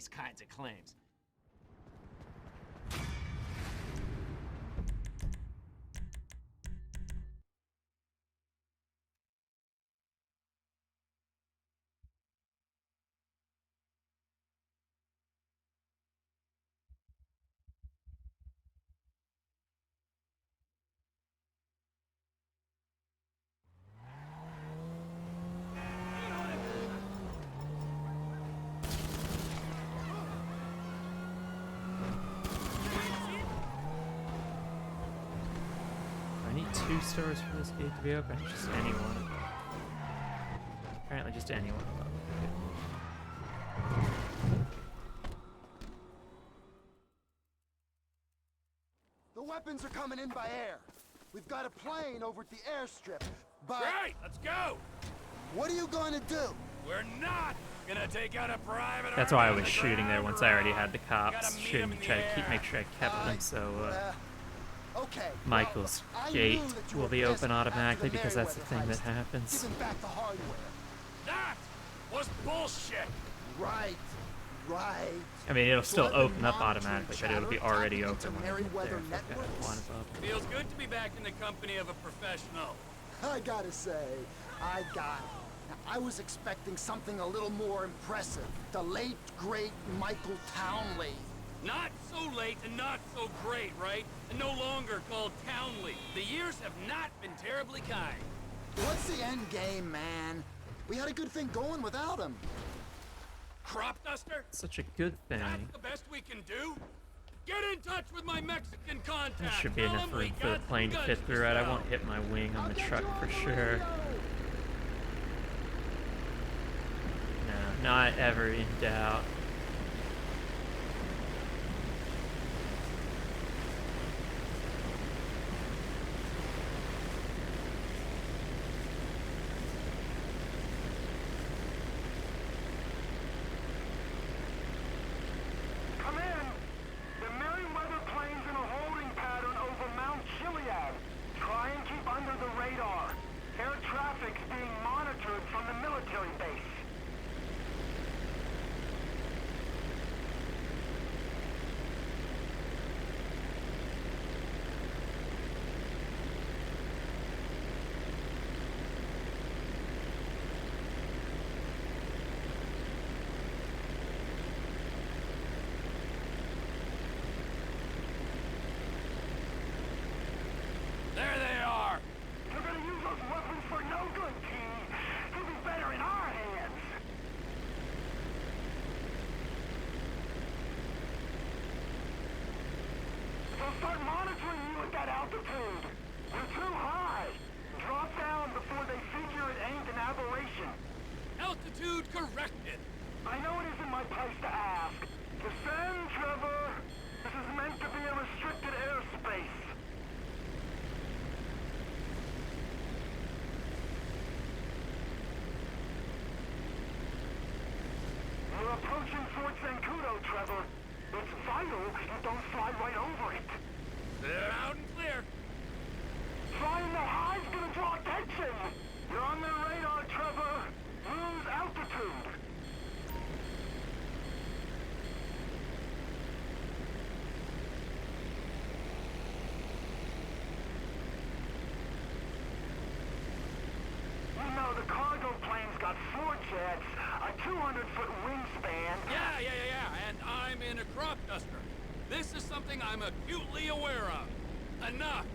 these kinds of claims. I need 2 stores for this gate to be open. Just any one of them. Apparently just any one of them. The weapons are coming in by air. We've got a plane over at the airstrip, but... Right, let's go! What are you going to do? We're not gonna take out a private That's why I army was on the shooting there ground, once I already bro. had the cops shooting to try to make sure I kept them, so Okay. Michael's well, I gate knew that you will were be pissed open after automatically the because that's the thing Merriweather that heist, happens. Giving back the hardware. That was bullshit! Right. Right. I mean, it'll So still I've been open up monitoring automatically, but it'll be chatter, already tapping open into when I get there. Merriweather If I've got networks. one above. Feels good to be back in the company of a professional. I gotta say, I got it. Now, I was expecting something a little more impressive. The late, great Michael Townley. Not so late and not so great, right? And no longer called Townley. The years have not been terribly kind. What's the end game, man? We had a good thing going without him. Crop duster? Such a good thing. That's the best we can do? Get in touch with my Mexican contact. There should be Tell enough him we room for the got plane to some fit guns through it. I sell. won't hit my wing on the truck for sure. No, not ever in doubt. Come in! The Merriweather plane's in a holding pattern over Mount Chiliad. Try and keep under the radar. Air traffic's being monitored from the military base. There they are! You're gonna use those weapons for no good, T. You'll be better in our hands. They'll start monitoring you at that altitude. You're too high. Drop down before they figure it ain't an aberration. Altitude corrected. I know it isn't my place to ask. Descend, Trevor. This is meant to be a restricted airspace. We're approaching Fort Zancudo, Trevor. It's vital you don't fly right over it. They're out and clear. Flying the high's gonna draw attention. You're on their radar, Trevor. Lose altitude. You know the cargo plane's got 4 jets, a 200-foot wingspan. Yeah. And I'm in a crop duster. This is something I'm acutely aware of. Enough.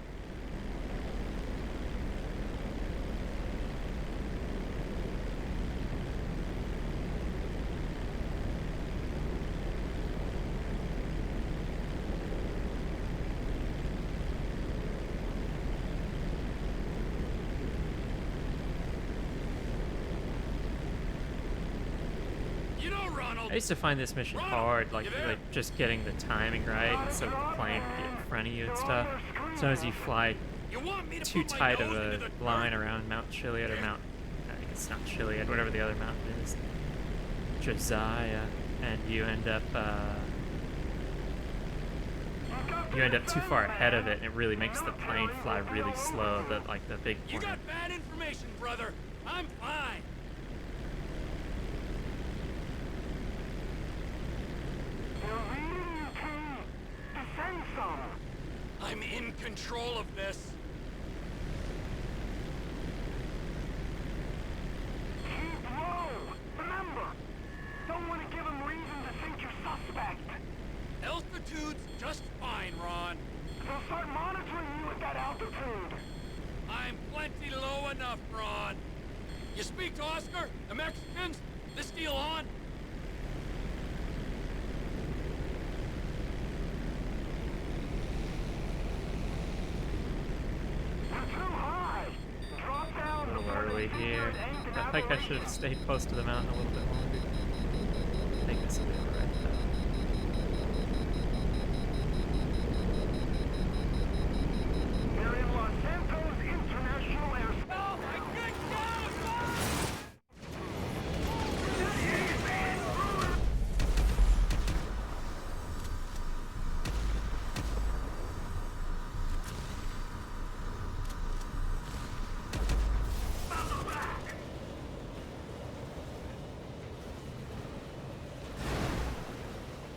You know, Ronald. I used to find this mission hard, like just getting the timing right, so the plane can get in front of you and stuff. Sometimes you fly You want me to too put my tight of nose a into the line dirt? around Mount Chiliad or Mount, I guess it's not Chiliad, whatever the other mountain is, Josiah, and you end up too far ahead of it, and it really makes the plane fly really slow. The big You plane. got bad information, brother. I'm fine. some. I'm in control of this. Keep low. Remember, don't want to give them reason to think you're suspect. Altitude's just fine, Ron. They'll start monitoring you at that altitude. I'm plenty low enough, Ron. You speak to Oscar? The Mexicans? This deal on? You're too high. Drop down. A little before they early see here. you're aimed at I think I should have stayed close to the mountain a little bit longer. I think this will be alright though. You're in Los Santos International Airspace. Oh, my good God!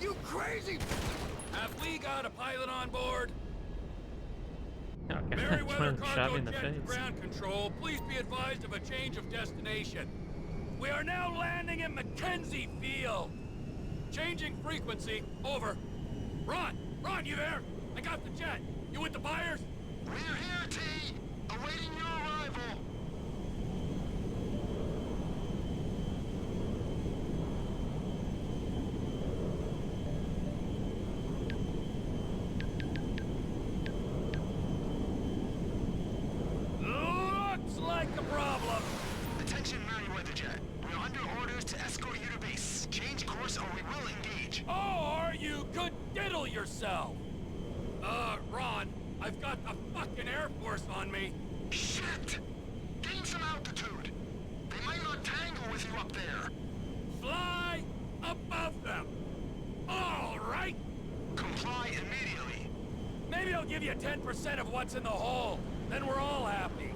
You crazy! Have we got a pilot on board? Oh, God, Merryweather trying to shove cargo me in the jet to face. ground control. Please be advised of a change of destination. We are now landing in Mackenzie Field. Changing frequency. Over. Ron! Ron, you there? I got the jet. You with the buyers? We're here, T. Awaiting your arrival. Looks like a problem. Attention, Merryweather Jet. We're under orders to escort you to base. Change course or we will engage. Or you could diddle yourself. Ron, I've got the fucking Air Force on me. Shit! Gain some altitude. They might not tangle with you up there. Fly above them. All right. Comply immediately. Maybe I'll give you 10% of what's in the hole. Then we're all happy.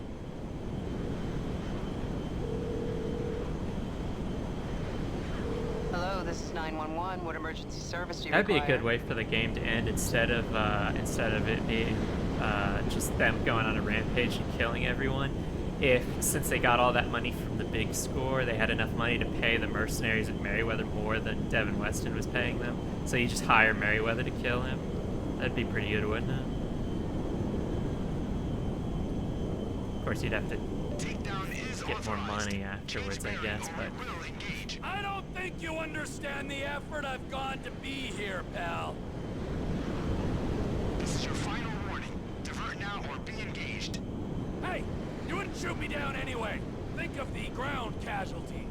Hello, this is 911. What emergency service do you That'd be a require? good way for the game to end instead of it being just them going on a rampage and killing everyone. If, since they got all that money from the big score, they had enough money to pay the mercenaries at Merryweather more than Devin Weston was paying them. So you just hire Merryweather to kill him. That'd be pretty good, wouldn't it? Of course, you'd have to Takedown is get more authorized. money afterwards, I Change guess, bearing but... or we will engage. I don't think you understand the effort I've gone to be here, pal. This is your final warning. Divert now or be engaged. Hey, you wouldn't shoot me down anyway. Think of the ground casualties.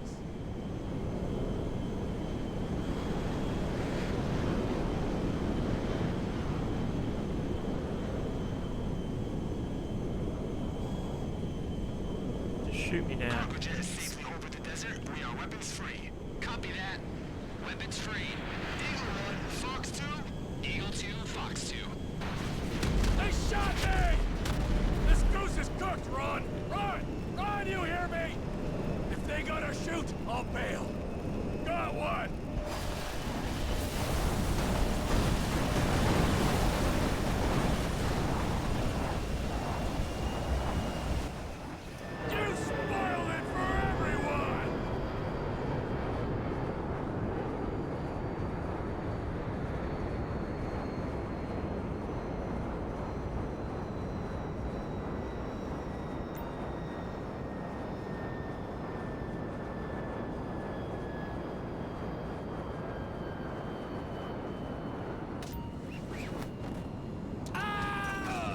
Just shoot me down. Cargo jet is safely over the desert. We are weapons free. Copy that. Weapons free. Eagle 1, Fox 2. Eagle 2, Fox 2. They shot me! This goose is cooked, Ron! Ron! Ron, you hear me? If they gotta shoot, I'll bail. Got one! You spoiled it for everyone!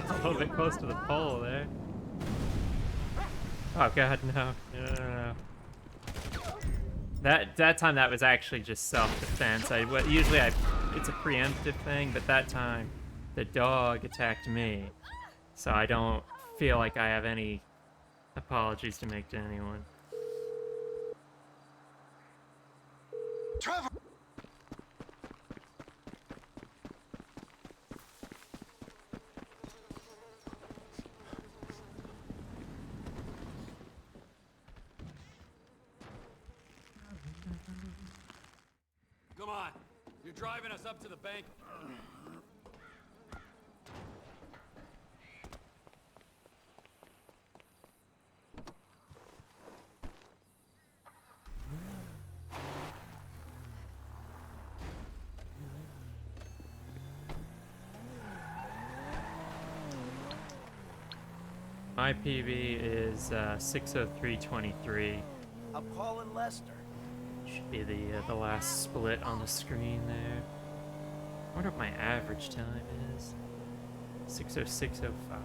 A little bit close to the pole there. Oh god, no. No. That time that was actually just self-defense. Usually it's a preemptive thing, but that time the dog attacked me. So I don't feel like I have any apologies to make to anyone. Trevor! Come on. You're driving us up to the bank. My PB is 60323. I'm calling Lester. Should be the last split on the screen there. I wonder what my average time is. 60605.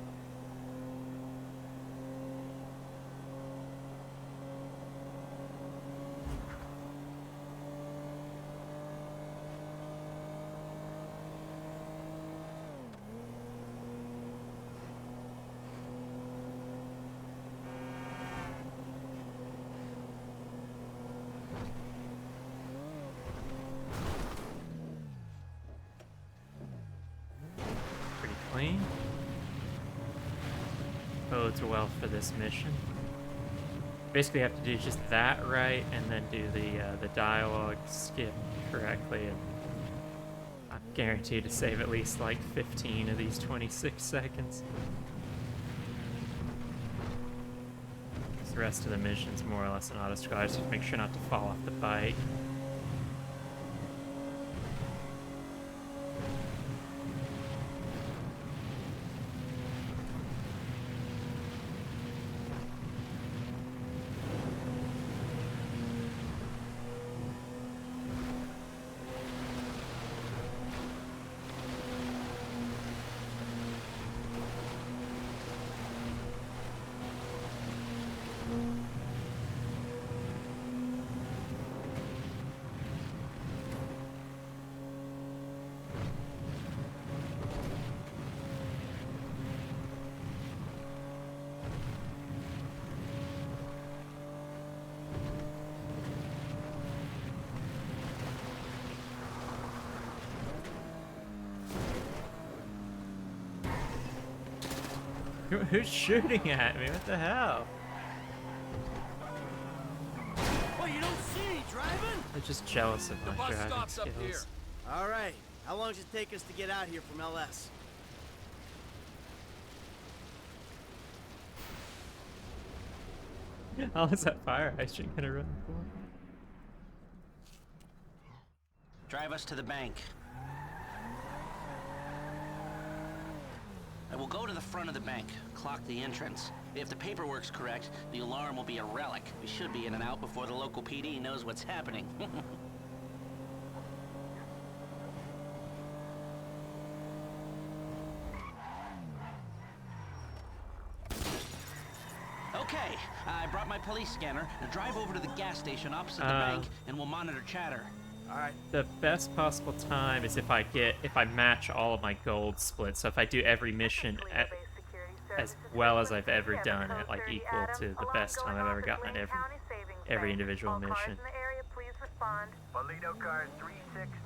Pretty clean. Bodes well for this mission. Basically have to do just that right and then do the dialogue skip correctly, and I'm guaranteed to save at least like 15 of these 26 seconds. The rest of the mission's more or less an auto scroll. I just have to make sure not to fall off the bike. Who's shooting at me? What the hell? Well, you don't see me driving? I'm just jealous of The my bus driving stops up here. skills. All right. How long does it take us to get out here from LS? How is that fire hydrant gonna run for? Drive us to the bank. I will go to the front of the bank, clock the entrance. If the paperwork's correct, the alarm will be a relic. We should be in and out before the local PD knows what's happening. Okay, I brought my police scanner. Now drive over to the gas station opposite the bank, and we'll monitor chatter. All right. The best possible time is if I match all of my gold splits. So if I do every mission as well as I've ever done it, like equal to the best time I've ever gotten at every individual mission.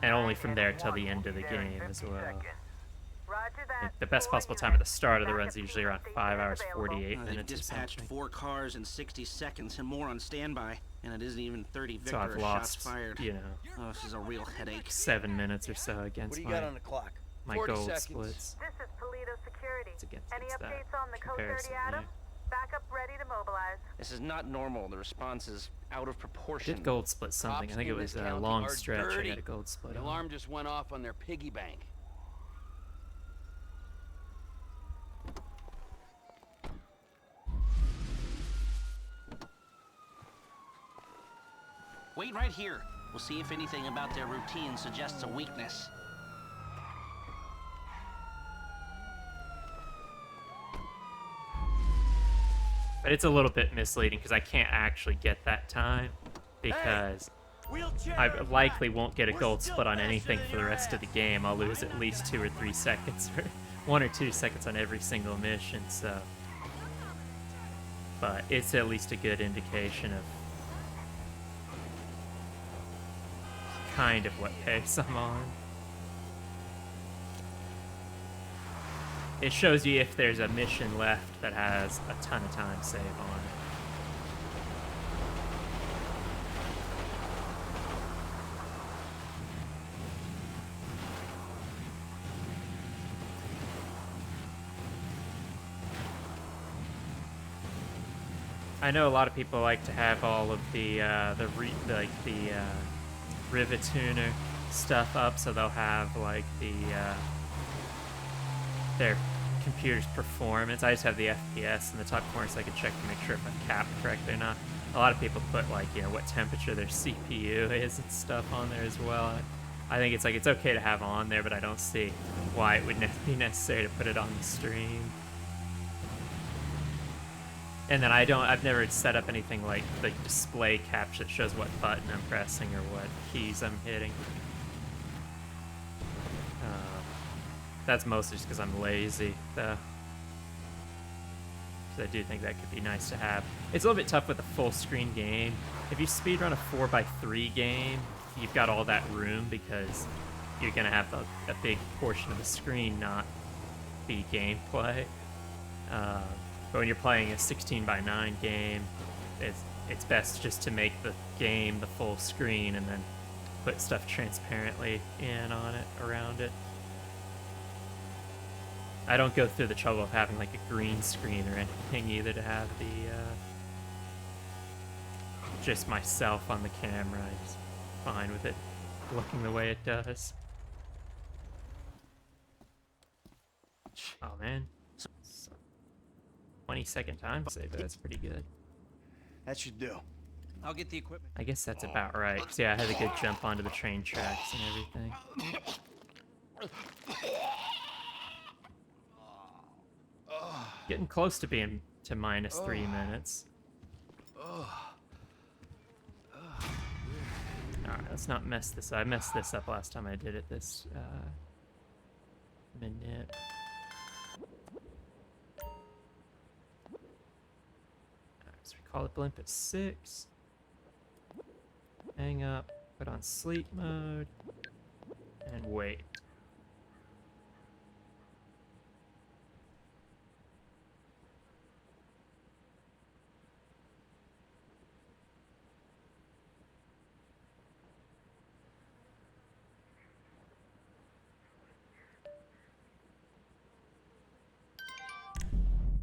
And only from there till the end of the game as well. Like the best possible time at the start of the run is usually around 5 hours 48 They've minutes or dispatched something. 4 cars in 60 seconds and more on standby, and it isn't even 30 So I've Victor shots lost, fired. you know, Oh, this is a real headache. 7 minutes or so What against do you got on the clock? my 40 gold seconds. splits. This is Paleto Security. It's against Any that updates on the Code 30 comparison Adam? there. Backup ready to mobilize. This is not normal. The response is out of I proportion. did gold split something. Cops I think it in was this a county long are stretch. I dirty. got a gold split. The on. alarm just went off on their piggy bank. Wait right here. We'll see if anything about their routine suggests a weakness. But it's a little bit misleading because I can't actually get that time because I likely won't get a gold split on anything for the rest of the game. I'll lose at least 2 or 3 seconds, or 1 or 2 seconds on every single mission. So, but it's at least a good indication of kind of what pace I'm on. It shows you if there's a mission left that has a ton of time save on it. I know a lot of people like to have all of the rivet tuner stuff up, so they'll have like their computer's performance. I just have the FPS in the top corner so I can check to make sure if I'm capped correctly or not. A lot of people put like, you know, what temperature their CPU is and stuff on there as well. I think it's like it's okay to have on there, but I don't see why it would be necessary to put it on the stream. And then I've never set up anything like the display capture that shows what button I'm pressing or what keys I'm hitting. That's mostly just because I'm lazy, though. So I do think that could be nice to have. It's a little bit tough with a full screen game. If you speedrun a 4x3 game, you've got all that room because you're going to have a big portion of the screen not be gameplay. But when you're playing a 16:9 game, it's best just to make the game the full screen and then put stuff transparently in on it, around it. I don't go through the trouble of having like a green screen or anything either to have the just myself on the camera. I'm just fine with it looking the way it does. Oh man, 20-second time save. That's pretty good. That should do. I'll get the equipment. I guess that's about right. 'Cause, yeah, I had a good jump onto the train tracks and everything. Getting close to being to minus 3 minutes. Alright, let's not mess this up. I messed this up last time I did it this minute. Alright, so we call it blimp at 6. Hang up, put on sleep mode, and wait.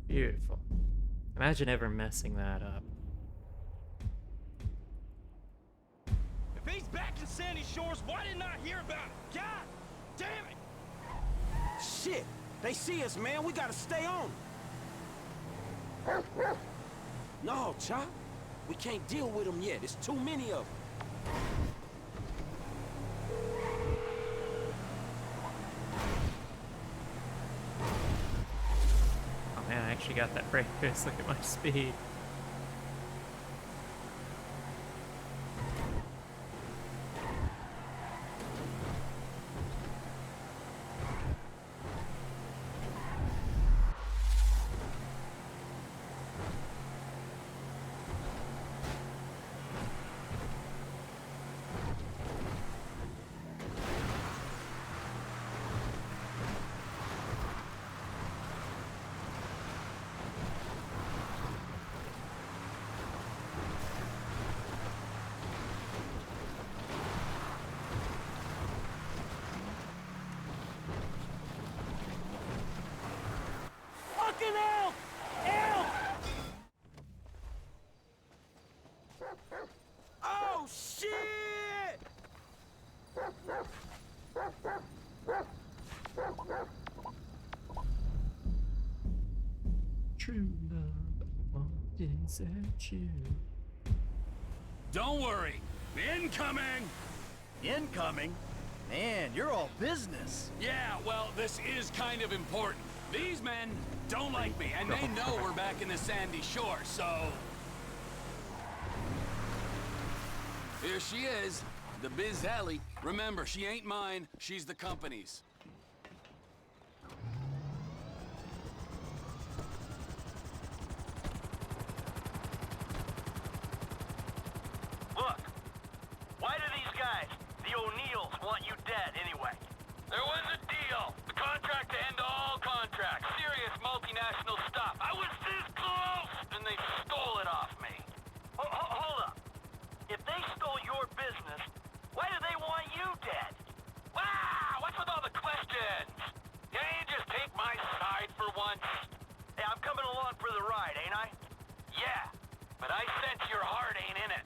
Beautiful. Imagine ever messing that up. If he's back in Sandy Shores, why didn't I hear about it? God damn it! Shit! They see us, man. We gotta stay on. No, Chop. We can't deal with them yet. There's too many of them. Man, I actually got that brake fist. Look at my speed. Oh, shit! True love wants at you. Don't worry. Incoming! Incoming? Man, you're all business. Yeah, well, this is kind of important. These men don't like me, and they know we're back in the Sandy Shore, so... Here she is, the Biz Alley. Remember, she ain't mine, she's the company's. Look, why do these guys, the O'Neills, want you dead anyway? There was a deal. The contract to end all contracts. Serious multinational stuff. I was this close, and they stole it off me. Hold up. If they stole your business, why do they want you dead? Wow, what's with all the questions? Can't you just take my side for once? Hey, I'm coming along for the ride, ain't I? Yeah, but I sense your heart ain't in it.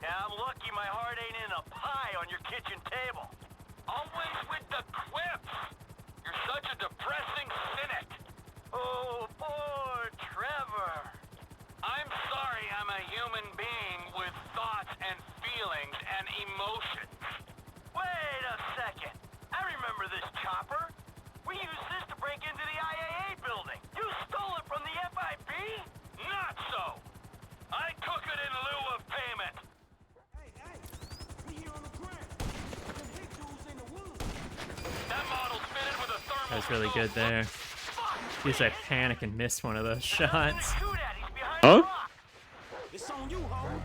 Yeah, I'm lucky my heart ain't in a pie on your kitchen table. Always with the quips. You're such a depressing cynic. That was really good there. Usually I panic and miss one of those shots. Huh? It's on you, homie.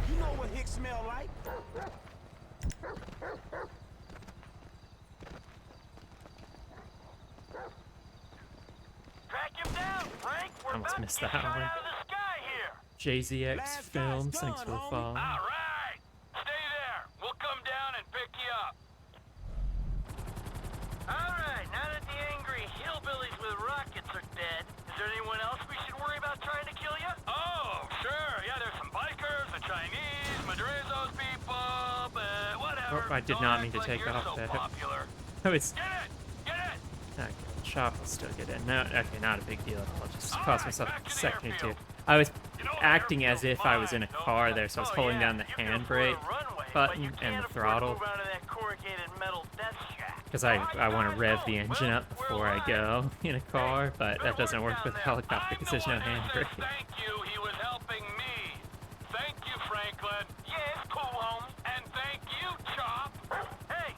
You know what Hicks smell like. Track him down, Frank. We're Almost about missed to get that shot one. out of the sky here. JZX Last Films, guy's thanks for the gone, homie. follow. All right. Stay there. We'll come down and pick you up. All right. Now that the angry hillbillies with rockets are dead, is there anyone else we should worry about trying to kill you? Oh, sure. Yeah, there's some bikers, the Chinese, Madrizo's people, but whatever. Oh, I did Don't not act mean to like take you're off so that. popular. Oh, it's... Get it! Get it! Okay, Chop will still get in. No, okay, not a big deal. I'll just All cost right, myself back to a the second or two. airfield. I was You know, acting as airfield's if I was in a mine, car there, so I was holding down the you can afford a handbrake runway, but button you and can't the afford to throttle. move out of that corrugated metal death shack. Because I want to rev the engine up before I go in a car, but that doesn't work with a helicopter because there's no handbrake. Thank you, he was helping me. Thank you, Franklin. Yeah, it's cool, homie. And thank you, Chop. Hey,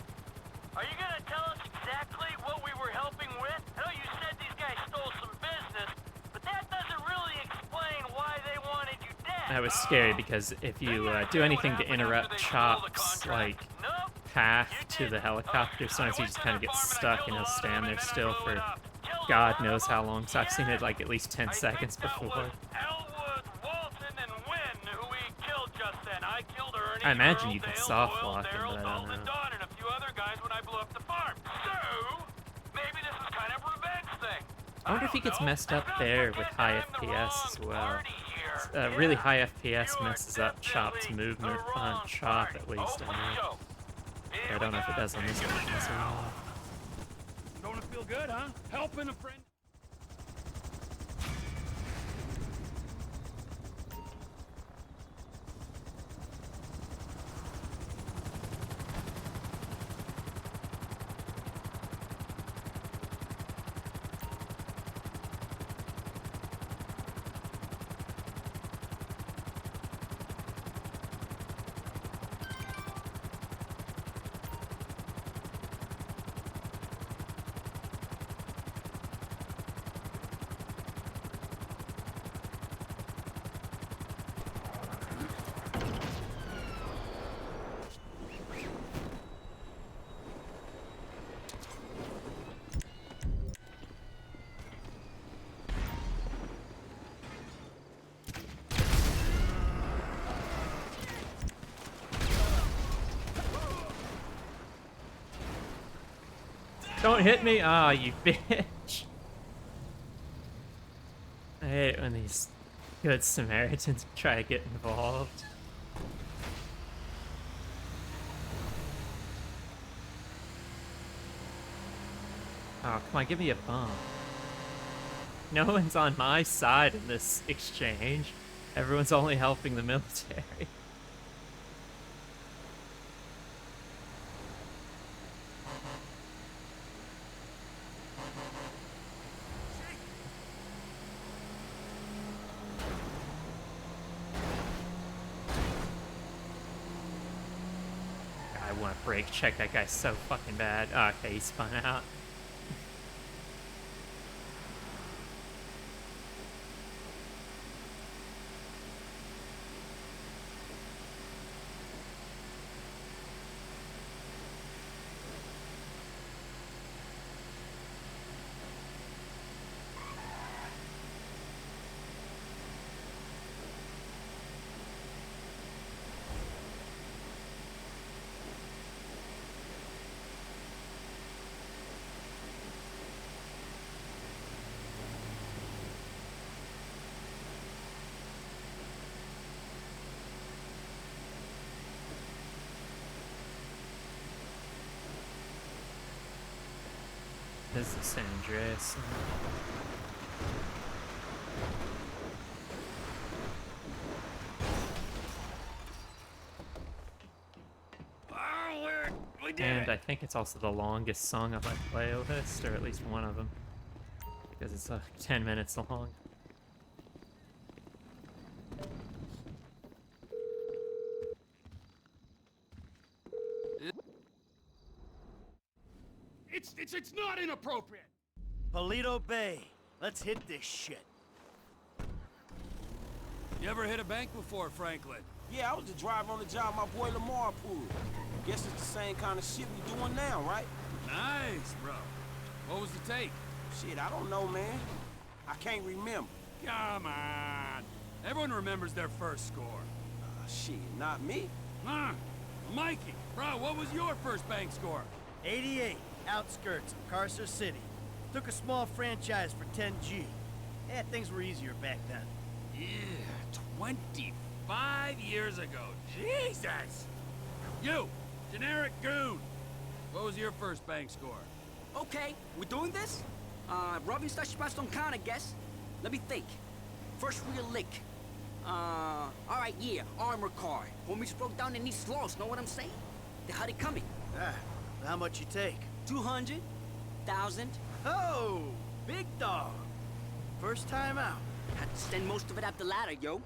are you gonna tell us exactly what we were helping with? I know you said these guys stole some business, but that doesn't really explain why they wanted you dead. That was scary because if you do anything to interrupt Chop's like path to the helicopter, sometimes he just kind of gets stuck and he'll stand there still for God knows how long. So I've seen it like at least 10 seconds before. I imagine you can soft lock him, but I don't know. I wonder if he gets messed up there with high FPS as well. Really high FPS messes up Chop's movement on Chop, at least. I don't know if it does on this one as well. Don't it feel good, huh? Helping a friend. Don't hit me! Ah, you bitch. I hate when these good Samaritans try to get involved. Oh, come on, give me a bump. No one's on my side in this exchange. Everyone's only helping the military. I want to brake check that guy so fucking bad. Oh, okay, he spun out. This is San Andreas. And I think it's also the longest song on my playlist, or at least one of them, because it's 10 minutes long. It's not inappropriate. Paleto Bay. Let's hit this shit. You ever hit a bank before, Franklin? Yeah, I was the driver on the job my boy Lamar pulled. Guess it's the same kind of shit we doing now, right? Nice, bro. What was the take? Shit, I don't know, man. I can't remember. Come on. Everyone remembers their first score. Shit, not me. Huh? Mikey, bro, what was your first bank score? 88, outskirts of Carcer City. Took a small franchise for 10G. Yeah, things were easier back then. Yeah, 25 years ago. Jesus! You, generic goon. What was your first bank score? Okay, we're doing this? Robbing such spots don't count, I guess. Let me think. First real lick. Alright, yeah, armor car. Homies broke down in these slows, know what I'm saying? They had it coming. Ah, how much you take? 200, 1,000. Oh, big dog. First time out. Had to spend most of it up the ladder, yo.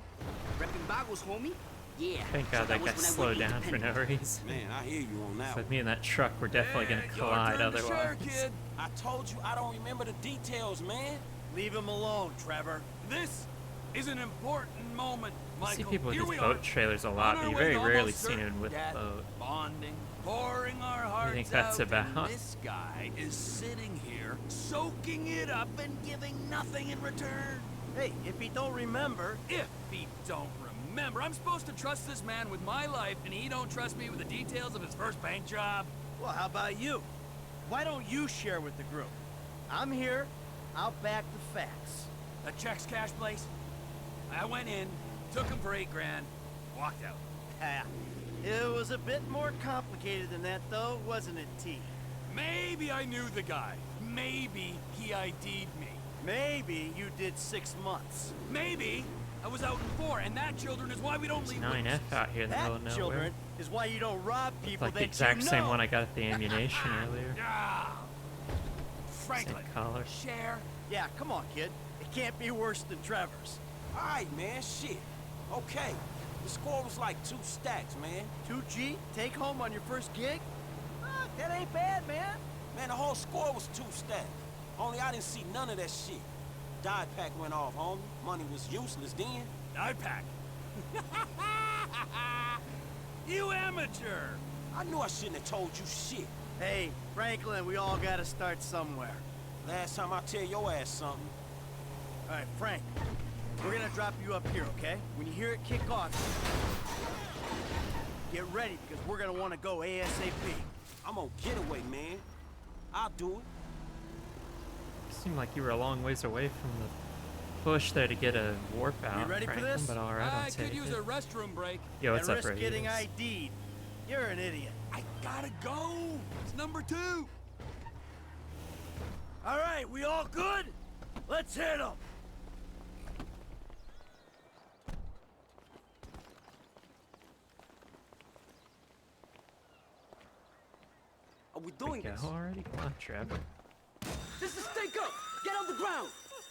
Repping boggles, homie. Yeah. Thank God that got slowed down for no reason. Man, I hear you on that So one. me and that truck were definitely gonna collide otherwise. Kid. I told you I don't remember the details, man. Leave him alone, Trevor. This is an important moment, You Michael. see people with Here these we boat are, trailers a on lot, our but you way very to rarely almost see certain them with death, a boat. bonding, pouring our hearts think that's out, about? and this guy is sitting here, soaking it up and giving nothing in return. Hey, if he don't remember... If he don't remember, I'm supposed to trust this man with my life, and he don't trust me with the details of his first bank job? Well, how about you? Why don't you share with the group? I'm here. I'll back the facts. A checks cash place? I went in, took him for $8 grand, walked out. Ha. It was a bit more complicated than that, though, wasn't it, T? Maybe I knew the guy. Maybe he ID'd me. Maybe you did 6 months. Maybe I was out in 4, and that, children, is why we don't leave 9F out here in the middle of That, nowhere. children, is why you don't rob people Like that the exact you know. same one I got at the ammunition earlier. Ah, Franklin, Same color. share. Yeah, come on, kid. It can't be worse than Trevor's. Alright, man, shit. Okay. The score was like 2 stacks, man. 2G, take home on your first gig? That ain't bad, man. Man, the whole score was 2 stacks. Only I didn't see none of that shit. Die pack went off, homie. Money was useless then. Die pack. You amateur. I knew I shouldn't have told you shit. Hey, Franklin, we all gotta start somewhere. Last time I tell your ass something. All right, Frank, we're gonna drop you up here, okay? When you hear it kick off, get ready, because we're gonna want to go ASAP. I'm on getaway, man. I'll do it. Seemed like you were a long ways away from the bush there to get a warp out, ready for Franklin, this? but alright, I I'll take could use it. a restroom break. Yo, what's and up, risk getting Radius? ID'd. You're an idiot. I gotta go. It's number 2. All right, we all good? Let's hit 'em. Are we doing Go this? already? Come on, Trevor. This is stake up! Get on the ground!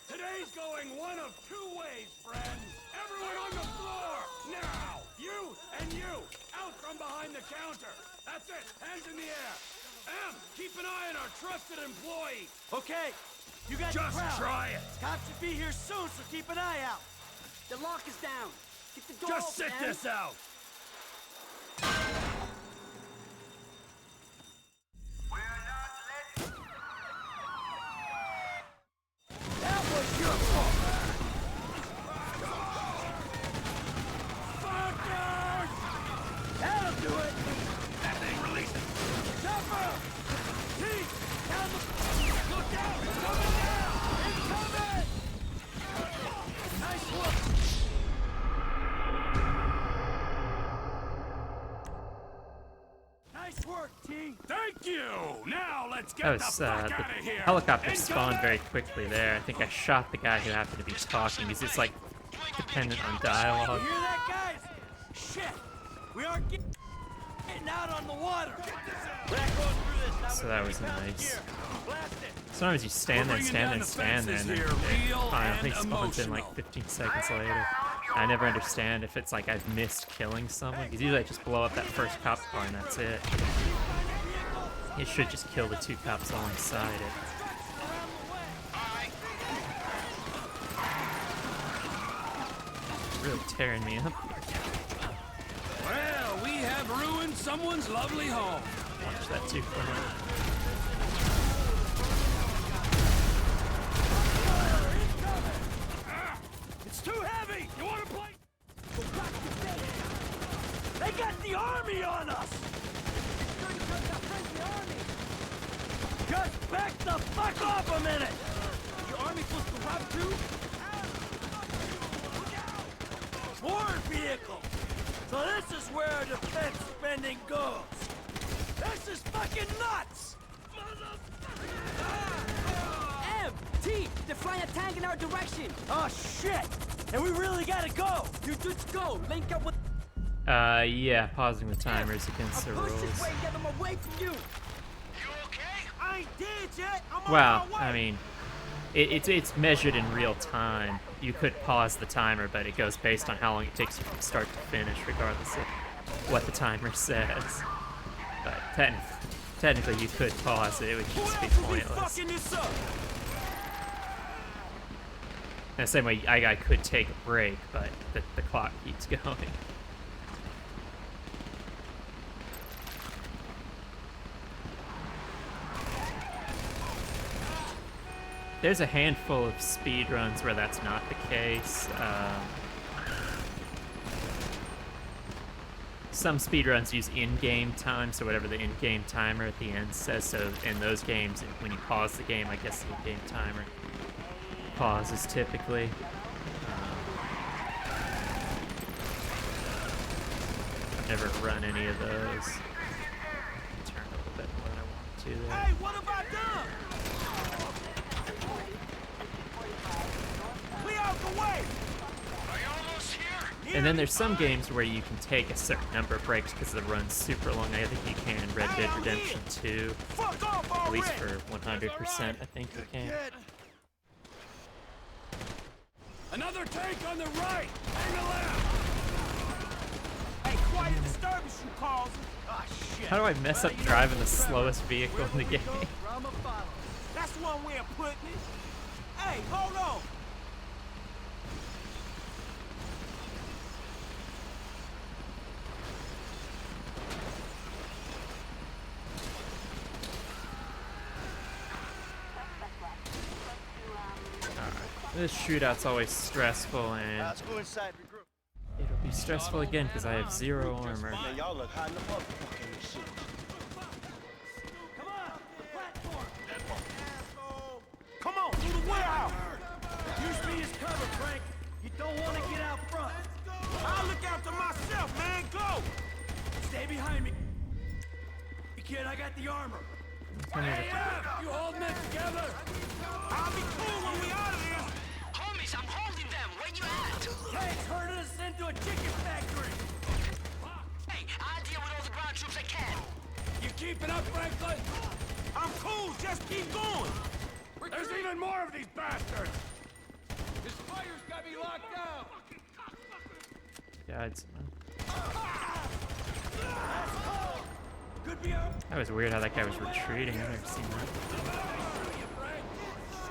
Today's going one of 2 ways, friends. Everyone on the floor! Now! You and you! Out from behind the counter! That's it! Hands in the air! Em, keep an eye on our trusted employee! Okay, you got Just the crowd. try it! Cops should be here soon, so keep an eye out. The lock is down. Get the door Just open, sit Em. this out! That was your fault. Fuckers! That'll do it. That thing releases! Chopper! T, down the... Look out! It's coming down! Incoming! Nice work. Nice work, T. Thank you! Now let's get That the was, fuck the out of here! helicopter spawned Incoming! very quickly there. I think I shot the guy who happened to be talking. He's just like dependent on dialogue. You hear that, guys? Shit! We aren't getting out on the water. We're not going through this. Now So we're that 30 was pounds nice. here. Blast it. Sometimes you stand there, We're stand there, bringing and stand there, down and the then fences here, it real finally and spawns in like emotional. 15 seconds later. I never understand if it's like I've missed killing someone, because usually I just blow up that first cop car and that's it. Vehicle, It should just kill the 2 cops alongside it. Really tearing me up here. Well, we have ruined someone's lovely home. Watch that too for now. It's too heavy! You wanna play? They got the army on us! Just back the fuck off a minute! Your army supposed to rob too? War vehicle! So this is where our defense spending goes! This is fucking nuts! T, they're flying a tank in our direction. Oh shit! And we really gotta go! You just go. Link up with. Yeah, pausing the timers against the Push rules. this way, get them away from you. You okay? I ain't dead yet. I'm Well, on my way. I mean, it's measured in real time. You could pause the timer, but it goes based on how long it takes you from start to finish, regardless of what the timer says. But technically, you could pause it. It would just be pointless. Fucking this up. In the same way, I could take a break, but the clock keeps going. There's a handful of speedruns where that's not the case. Some speedruns use in-game time, so whatever the in-game timer at the end says. So in those games, when you pause the game, I guess the in-game timer pauses typically. I've never run any of those. Turn a little bit more than I want to there. Hey, what have I done? Clear out the way. Are you almost here? And then there's some games where you can take a certain number of breaks because the run's super long. I think you can in Red Dead Redemption 2. Fuck off At already. least for 100%, I think you can. Another tank on the right! Hang a left! Hey, quiet disturbance you causing. Ah, shit! How do I mess up driving the slowest vehicle in the game? That's one way of putting it. Hey, hold on. This shootout's always stressful, and Let's go inside, regroup. it'll be stressful again because I have 0 armor. Man, y'all look hot in the motherfucking shit. Come on! The platform! Come on, through the warehouse. Use me as cover, Frank! You don't want to get out front! I'll look after myself, man. Go. Stay behind me! You kid, I got the armor! Hey, you holding it together? I'll be cool when we out of here. Homies, I'm holding them. Where you at? Tanks herding us into a chicken factory! Hey, I'll deal with all the ground troops I can. You keeping up, Franklin? I'm cool. Just keep going. There's even more of these bastards! This fire's got me locked down! Yeah, it's, Could be out! that was weird how that guy was retreating. I've never seen that.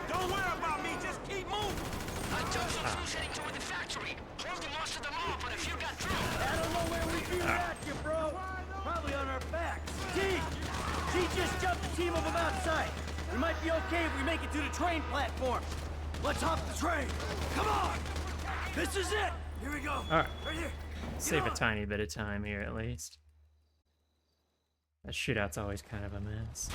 Don't worry about me. Just keep moving. I took some troops heading toward the factory. Holding most of them off, but a few got through. I don't know where we'd be at, you bro! Probably on our backs. T just jumped a team of them outside. We might be okay if we make it to the train platform. Let's hop the train. Come on! This is it! Here we go. Alright. Right here. Save a tiny bit of time here at least. That shootout's always kind of a mess.